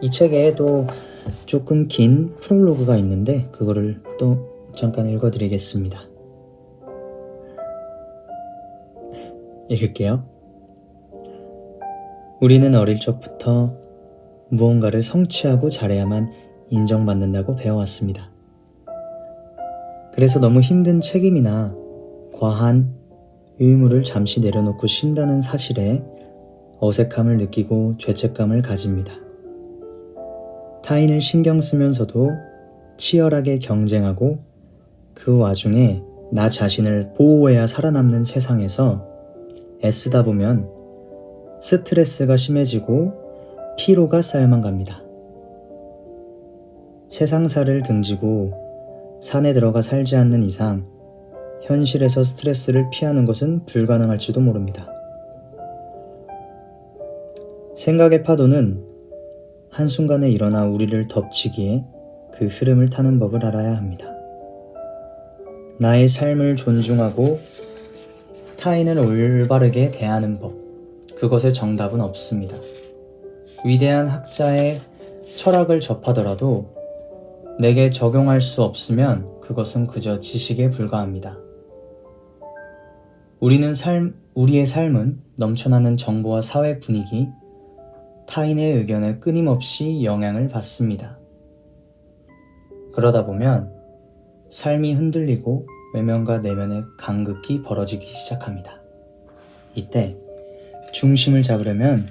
이 책에도 조금 긴 프롤로그가 있는데 그거를 또 잠깐 읽어드리겠습니다. 읽을게요. 우리는 어릴 적부터 무언가를 성취하고 잘해야만 인정받는다고 배워왔습니다. 그래서 너무 힘든 책임이나 과한 의무를 잠시 내려놓고 쉰다는 사실에 어색함을 느끼고 죄책감을 가집니다. 타인을 신경 쓰면서도 치열하게 경쟁하고 그 와중에 나 자신을 보호해야 살아남는 세상에서 애쓰다 보면 스트레스가 심해지고 피로가 쌓여만 갑니다. 세상사를 등지고 산에 들어가 살지 않는 이상 현실에서 스트레스를 피하는 것은 불가능할지도 모릅니다. 생각의 파도는 한순간에 일어나 우리를 덮치기에 그 흐름을 타는 법을 알아야 합니다. 나의 삶을 존중하고 타인을 올바르게 대하는 법, 그것의 정답은 없습니다. 위대한 학자의 철학을 접하더라도 내게 적용할 수 없으면 그것은 그저 지식에 불과합니다. 우리의 삶은 넘쳐나는 정보와 사회 분위기, 타인의 의견에 끊임없이 영향을 받습니다. 그러다 보면 삶이 흔들리고 외면과 내면의 간극이 벌어지기 시작합니다. 이때 중심을 잡으려면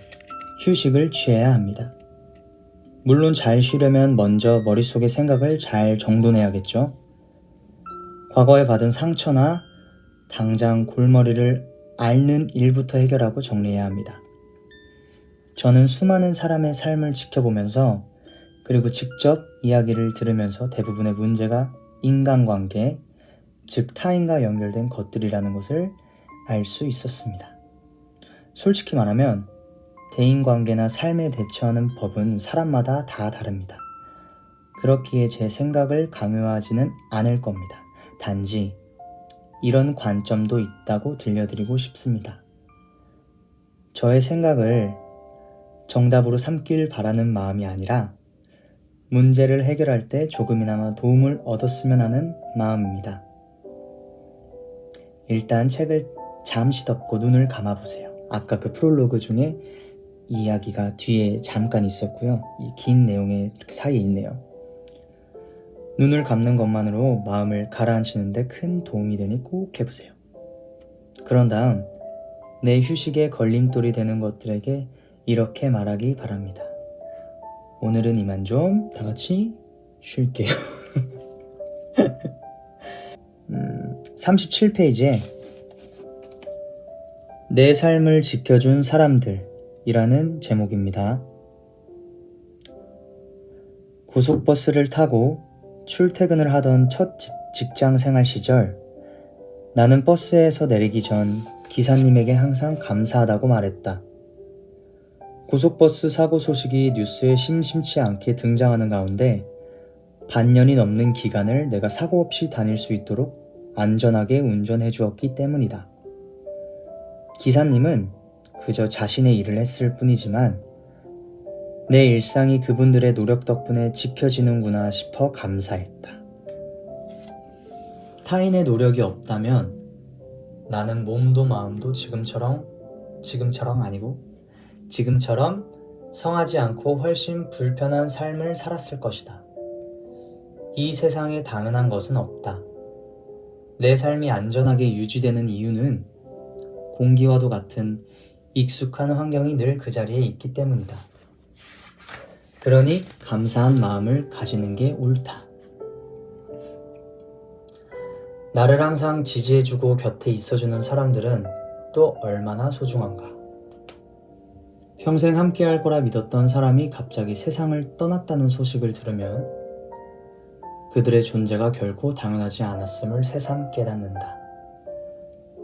휴식을 취해야 합니다. 물론 잘 쉬려면 먼저 머릿속의 생각을 잘 정돈해야겠죠. 과거에 받은 상처나 당장 골머리를 앓는 일부터 해결하고 정리해야 합니다. 저는 수많은 사람의 삶을 지켜보면서 그리고 직접 이야기를 들으면서 대부분의 문제가 인간관계, 즉 타인과 연결된 것들이라는 것을 알 수 있었습니다. 솔직히 말하면 대인관계나 삶에 대처하는 법은 사람마다 다 다릅니다. 그렇기에 제 생각을 강요하지는 않을 겁니다. 단지 이런 관점도 있다고 들려드리고 싶습니다. 저의 생각을 정답으로 삼길 바라는 마음이 아니라 문제를 해결할 때 조금이나마 도움을 얻었으면 하는 마음입니다. 일단 책을 잠시 덮고 눈을 감아보세요. 아까 그 프롤로그 중에 이야기가 뒤에 잠깐 있었고요. 이 긴 내용에 이렇게 사이에 있네요. 눈을 감는 것만으로 마음을 가라앉히는데 큰 도움이 되니 꼭 해보세요. 그런 다음 내 휴식에 걸림돌이 되는 것들에게 이렇게 말하기 바랍니다. 오늘은 이만 좀 다 같이 쉴게요. 37페이지에 내 삶을 지켜준 사람들이라는 제목입니다. 고속버스를 타고 출퇴근을 하던 첫 직장 생활 시절 나는 버스에서 내리기 전 기사님에게 항상 감사하다고 말했다. 고속버스 사고 소식이 뉴스에 심심치 않게 등장하는 가운데 반년이 넘는 기간을 내가 사고 없이 다닐 수 있도록 안전하게 운전해 주었기 때문이다. 기사님은 그저 자신의 일을 했을 뿐이지만 내 일상이 그분들의 노력 덕분에 지켜지는구나 싶어 감사했다. 타인의 노력이 없다면 나는 몸도 마음도 지금처럼 성하지 않고 훨씬 불편한 삶을 살았을 것이다. 이 세상에 당연한 것은 없다. 내 삶이 안전하게 유지되는 이유는 공기와도 같은 익숙한 환경이 늘 그 자리에 있기 때문이다. 그러니 감사한 마음을 가지는 게 옳다. 나를 항상 지지해주고 곁에 있어주는 사람들은 또 얼마나 소중한가. 평생 함께할 거라 믿었던 사람이 갑자기 세상을 떠났다는 소식을 들으면 그들의 존재가 결코 당연하지 않았음을 새삼 깨닫는다.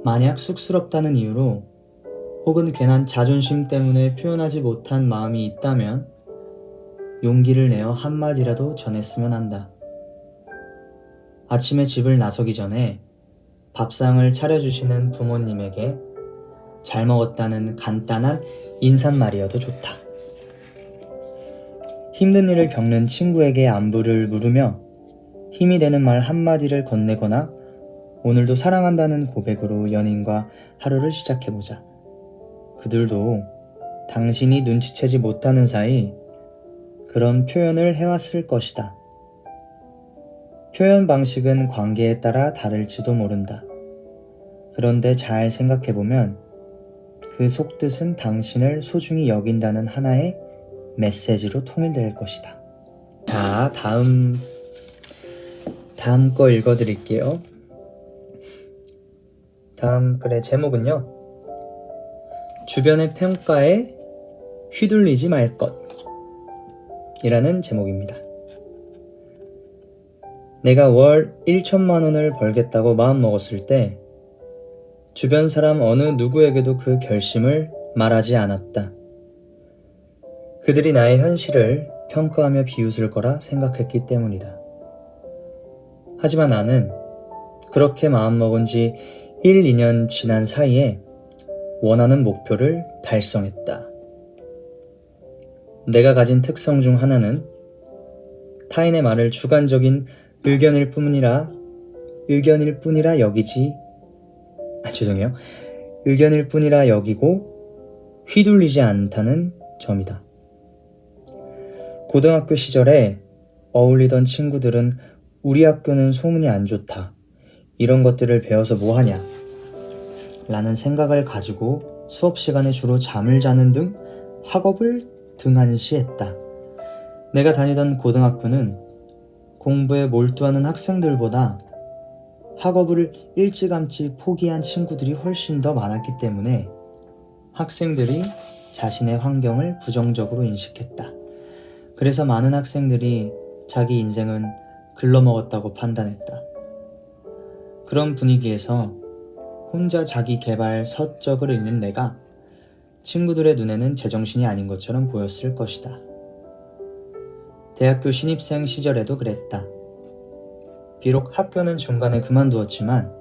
만약 쑥스럽다는 이유로 혹은 괜한 자존심 때문에 표현하지 못한 마음이 있다면 용기를 내어 한마디라도 전했으면 한다. 아침에 집을 나서기 전에 밥상을 차려주시는 부모님에게 잘 먹었다는 간단한 인사말이어도 좋다. 힘든 일을 겪는 친구에게 안부를 물으며 힘이 되는 말 한마디를 건네거나 오늘도 사랑한다는 고백으로 연인과 하루를 시작해보자. 그들도 당신이 눈치채지 못하는 사이 그런 표현을 해왔을 것이다. 표현 방식은 관계에 따라 다를지도 모른다. 그런데 잘 생각해보면 그 속뜻은 당신을 소중히 여긴다는 하나의 메시지로 통일될 것이다. 자, 다음 거 읽어드릴게요. 다음 글의 제목은요. 주변의 평가에 휘둘리지 말 것 이라는 제목입니다. 내가 월 1천만 원을 벌겠다고 마음먹었을 때 주변 사람 어느 누구에게도 그 결심을 말하지 않았다. 그들이 나의 현실을 평가하며 비웃을 거라 생각했기 때문이다. 하지만 나는 그렇게 마음먹은 지 1, 2년 지난 사이에 원하는 목표를 달성했다. 내가 가진 특성 중 하나는 타인의 말을 주관적인 의견일 뿐이라 여기고 휘둘리지 않다는 점이다. 고등학교 시절에 어울리던 친구들은 우리 학교는 소문이 안 좋다. 이런 것들을 배워서 뭐하냐? 라는 생각을 가지고 수업 시간에 주로 잠을 자는 등 학업을 등한시했다. 내가 다니던 고등학교는 공부에 몰두하는 학생들보다 학업을 일찌감치 포기한 친구들이 훨씬 더 많았기 때문에 학생들이 자신의 환경을 부정적으로 인식했다. 그래서 많은 학생들이 자기 인생은 글러먹었다고 판단했다. 그런 분위기에서 혼자 자기 개발 서적을 읽는 내가 친구들의 눈에는 제정신이 아닌 것처럼 보였을 것이다. 대학교 신입생 시절에도 그랬다. 비록 학교는 중간에 그만두었지만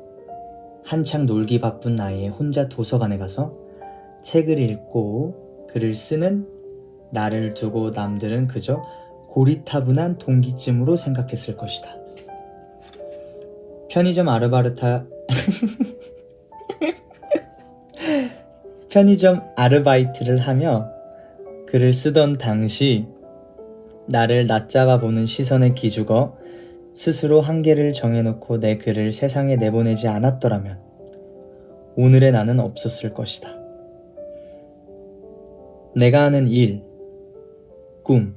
한창 놀기 바쁜 나이에 혼자 도서관에 가서 책을 읽고 글을 쓰는 나를 두고 남들은 그저 고리타분한 동기쯤으로 생각했을 것이다. 편의점 아르바이트를 하며 글을 쓰던 당시 나를 낮잡아 보는 시선에 기죽어 스스로 한계를 정해놓고 내 글을 세상에 내보내지 않았더라면 오늘의 나는 없었을 것이다. 내가 하는 일, 꿈,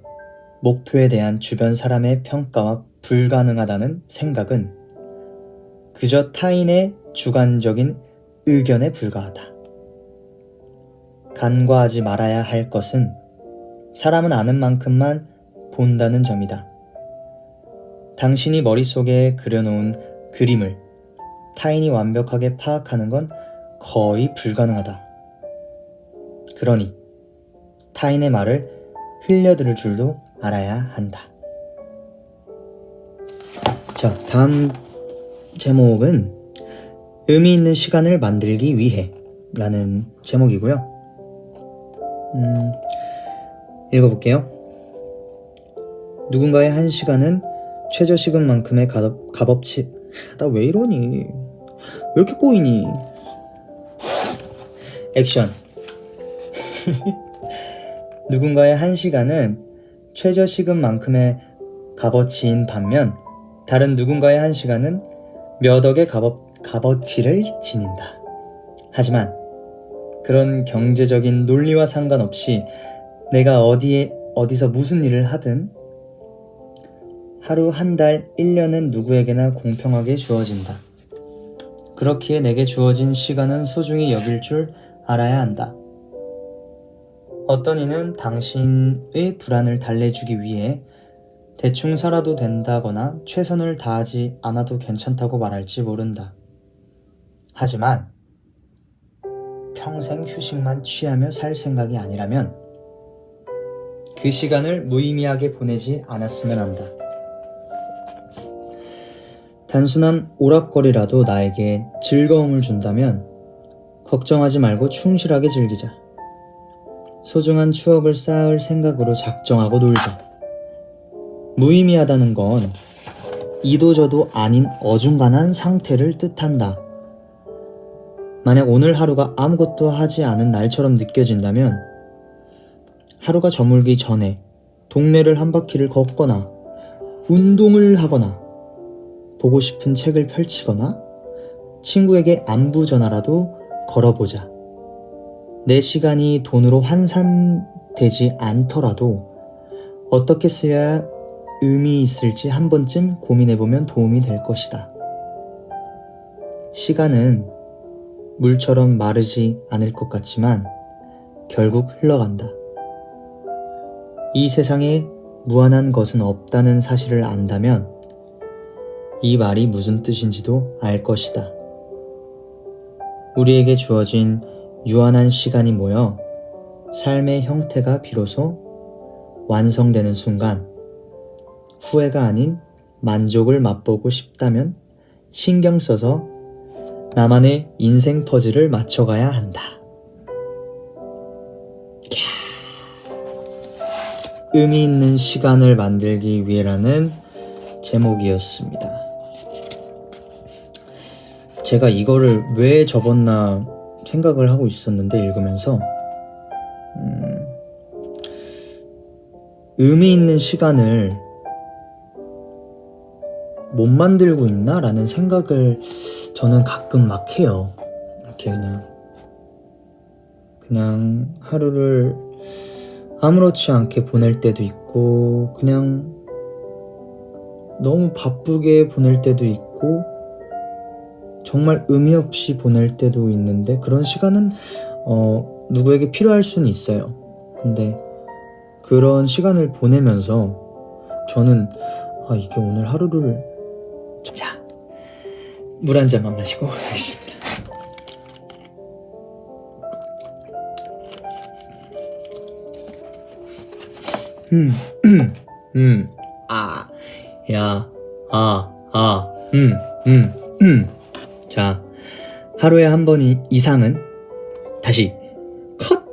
목표에 대한 주변 사람의 평가와 불가능하다는 생각은 그저 타인의 주관적인 의견에 불과하다. 간과하지 말아야 할 것은 사람은 아는 만큼만 본다는 점이다. 당신이 머릿속에 그려놓은 그림을 타인이 완벽하게 파악하는 건 거의 불가능하다. 그러니 타인의 말을 흘려들을 줄도 알아야 한다. 자, 다음 제목은 의미 있는 시간을 만들기 위해 라는 제목이고요. 읽어볼게요. 누군가의 한 시간은 최저시급만큼의 값어치. 나 왜 이러니? 왜 이렇게 꼬이니? 액션. 누군가의 한 시간은 최저시급만큼의 값어치인 반면 다른 누군가의 한 시간은 몇 억의 값어치를 지닌다. 하지만 그런 경제적인 논리와 상관없이 내가 어디서 무슨 일을 하든 하루, 한 달, 1년은 누구에게나 공평하게 주어진다. 그렇기에 내게 주어진 시간은 소중히 여길 줄 알아야 한다. 어떤 이는 당신의 불안을 달래주기 위해 대충 살아도 된다거나 최선을 다하지 않아도 괜찮다고 말할지 모른다. 하지만 평생 휴식만 취하며 살 생각이 아니라면 그 시간을 무의미하게 보내지 않았으면 한다. 단순한 오락거리라도 나에게 즐거움을 준다면 걱정하지 말고 충실하게 즐기자. 소중한 추억을 쌓을 생각으로 작정하고 놀자. 무의미하다는 건 이도저도 아닌 어중간한 상태를 뜻한다. 만약 오늘 하루가 아무것도 하지 않은 날처럼 느껴진다면 하루가 저물기 전에 동네를 한 바퀴를 걷거나 운동을 하거나 보고 싶은 책을 펼치거나 친구에게 안부 전화라도 걸어보자. 내 시간이 돈으로 환산되지 않더라도 어떻게 쓰여야 의미 있을지 한 번쯤 고민해보면 도움이 될 것이다. 시간은 물처럼 마르지 않을 것 같지만 결국 흘러간다. 이 세상에 무한한 것은 없다는 사실을 안다면 이 말이 무슨 뜻인지도 알 것이다. 우리에게 주어진 유한한 시간이 모여 삶의 형태가 비로소 완성되는 순간 후회가 아닌 만족을 맛보고 싶다면 신경 써서 나만의 인생 퍼즐을 맞춰가야 한다. 의미 있는 시간을 만들기 위해라는 제목이었습니다. 제가 이거를 왜 접었나 생각을 하고 있었는데 읽으면서 의미 있는 시간을 못 만들고 있나? 라는 생각을 저는 가끔 막 해요. 이렇게 그냥 하루를 아무렇지 않게 보낼 때도 있고 그냥 너무 바쁘게 보낼 때도 있고 정말 의미 없이 보낼 때도 있는데 그런 시간은 누구에게 필요할 수는 있어요. 근데 그런 시간을 보내면서 저는 이게 오늘 하루를 자, 물 한 잔만 마시고 가겠습니다. 자, 하루에 한 번 이상은 다시 컷!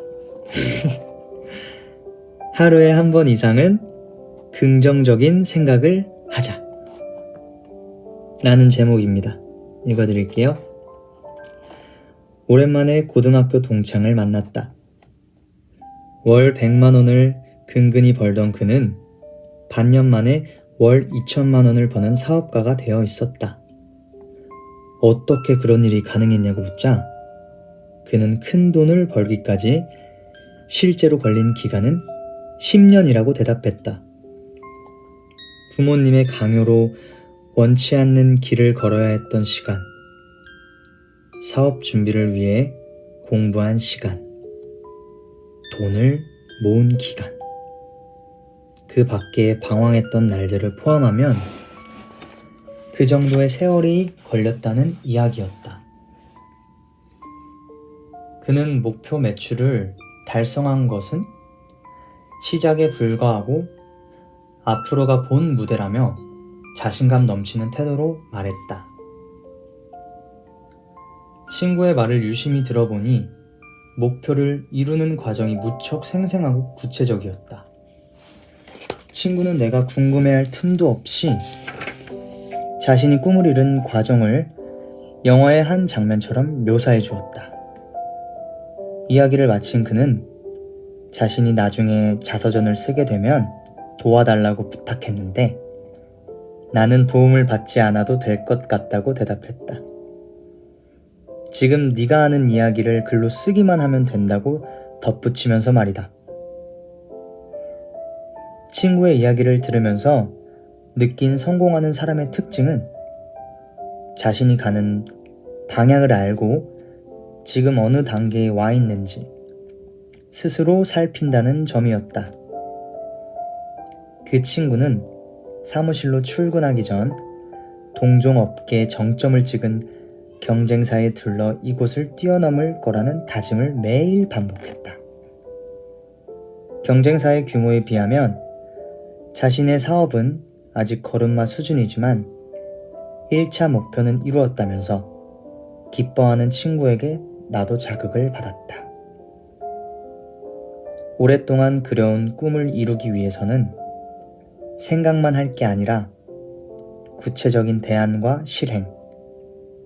하루에 한 번 이상은 긍정적인 생각을 하자 라는 제목입니다. 읽어드릴게요. 오랜만에 고등학교 동창을 만났다. 월 100만 원을 근근히 벌던 그는 반년 만에 월 2천만 원을 버는 사업가가 되어 있었다. 어떻게 그런 일이 가능했냐고 묻자 그는 큰 돈을 벌기까지 실제로 걸린 기간은 10년이라고 대답했다. 부모님의 강요로 원치 않는 길을 걸어야 했던 시간, 사업 준비를 위해 공부한 시간, 돈을 모은 기간, 그 밖에 방황했던 날들을 포함하면 그 정도의 세월이 걸렸다는 이야기였다. 그는 목표 매출을 달성한 것은 시작에 불과하고 앞으로가 본 무대라며 자신감 넘치는 태도로 말했다. 친구의 말을 유심히 들어보니 목표를 이루는 과정이 무척 생생하고 구체적이었다. 친구는 내가 궁금해할 틈도 없이 자신이 꿈을 이룬 과정을 영화의 한 장면처럼 묘사해 주었다. 이야기를 마친 그는 자신이 나중에 자서전을 쓰게 되면 도와달라고 부탁했는데 나는 도움을 받지 않아도 될 것 같다고 대답했다. 지금 네가 하는 이야기를 글로 쓰기만 하면 된다고 덧붙이면서 말이다. 친구의 이야기를 들으면서 느낀 성공하는 사람의 특징은 자신이 가는 방향을 알고 지금 어느 단계에 와 있는지 스스로 살핀다는 점이었다. 그 친구는 사무실로 출근하기 전 동종업계의 정점을 찍은 경쟁사에 들러 이곳을 뛰어넘을 거라는 다짐을 매일 반복했다. 경쟁사의 규모에 비하면 자신의 사업은 아직 걸음마 수준이지만 1차 목표는 이루었다면서 기뻐하는 친구에게 나도 자극을 받았다. 오랫동안 그려온 꿈을 이루기 위해서는 생각만 할 게 아니라 구체적인 대안과 실행,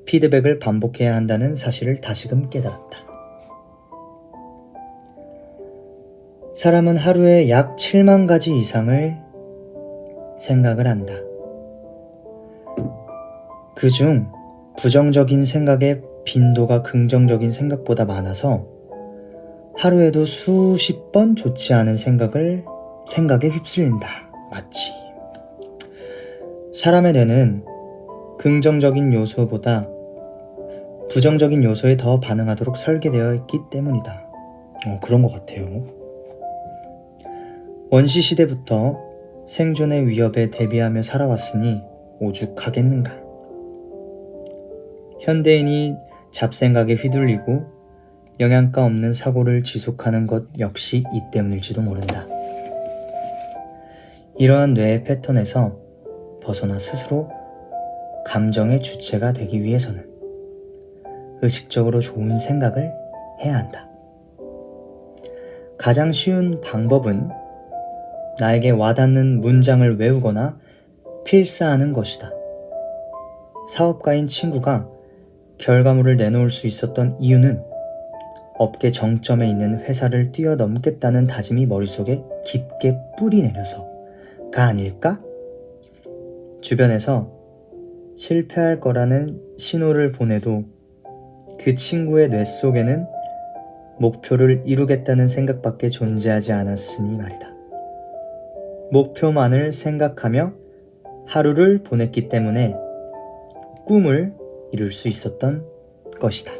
피드백을 반복해야 한다는 사실을 다시금 깨달았다. 사람은 하루에 약 7만 가지 이상을 생각을 한다. 그중 부정적인 생각의 빈도가 긍정적인 생각보다 많아서 하루에도 수십 번 좋지 않은 생각에 휩쓸린다. 맞지. 사람의 뇌는 긍정적인 요소보다 부정적인 요소에 더 반응하도록 설계되어 있기 때문이다. 그런 것 같아요. 원시시대부터 생존의 위협에 대비하며 살아왔으니 오죽하겠는가. 현대인이 잡생각에 휘둘리고 영양가 없는 사고를 지속하는 것 역시 이 때문일지도 모른다. 이러한 뇌의 패턴에서 벗어나 스스로 감정의 주체가 되기 위해서는 의식적으로 좋은 생각을 해야 한다. 가장 쉬운 방법은 나에게 와닿는 문장을 외우거나 필사하는 것이다. 사업가인 친구가 결과물을 내놓을 수 있었던 이유는 업계 정점에 있는 회사를 뛰어넘겠다는 다짐이 머릿속에 깊게 뿌리 내려서가 아닐까? 주변에서 실패할 거라는 신호를 보내도 그 친구의 뇌 속에는 목표를 이루겠다는 생각밖에 존재하지 않았으니 말이다. 목표만을 생각하며 하루를 보냈기 때문에 꿈을 이룰 수 있었던 것이다.